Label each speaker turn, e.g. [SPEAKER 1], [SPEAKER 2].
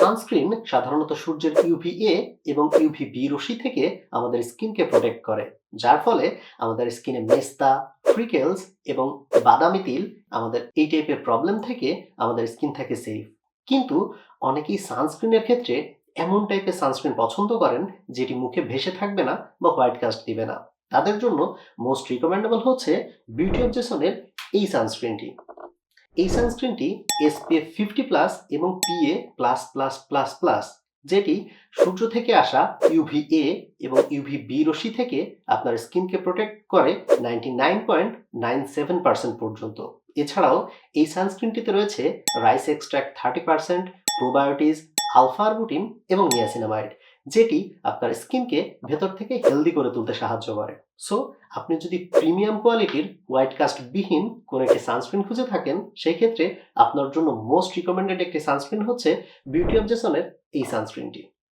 [SPEAKER 1] Sunscreen সাধারণত সূর্যের UVA এবং ইউভিবি রশ্মি থেকে আমাদের স্কিনকে প্রোটেক্ট করে, যার ফলে আমাদের স্কিনে মেস্তা, ফ্রিকেলস এবং বাদামি তিল আমাদের এই টাইপের প্রবলেম থেকে আমাদের স্কিন থাকে সেফ। কিন্তু অনেকেই সানস্ক্রিনের ক্ষেত্রে এমন টাইপের সানস্ক্রিন পছন্দ করেন যেটি মুখে ভেসে থাকবে না বা হোয়াইট কাস্ট দিবে না। তাদের জন্য মোস্ট রিকমেন্ডেবল হচ্ছে বিউটি অব জেসনের এই সানস্ক্রিনটি। এই সানস্ক্রিনটি SPF 50+ এবং PA++++, যেটি সূর্য থেকে আসা ইউভিএ এবং ইউভিবি রশ্মি থেকে আপনার স্কিনকে প্রোটেক্ট করে 99.97% পর্যন্ত। এছাড়াও এই সানস্ক্রিনটিতে রয়েছে রাইস এক্সট্রাক্ট 30%, প্রোবায়োটিস, আলফা আরবুটিন এবং নিয়াসিনামাইড, যেটি আপনার স্কিনকে ভেতর থেকে হেলদি করে তুলতে সাহায্য করে। সো আপনি যদি প্রিমিয়াম কোয়ালিটির হোয়াইট কাস্ট বিহীন কোনো একটি সানস্ক্রিন খুঁজে থাকেন, সেই ক্ষেত্রে আপনার জন্য মোস্ট রিকমেন্ডেড একটি সানস্ক্রিন হচ্ছে বিউটি অব জেসনের এই সানস্ক্রিনটি।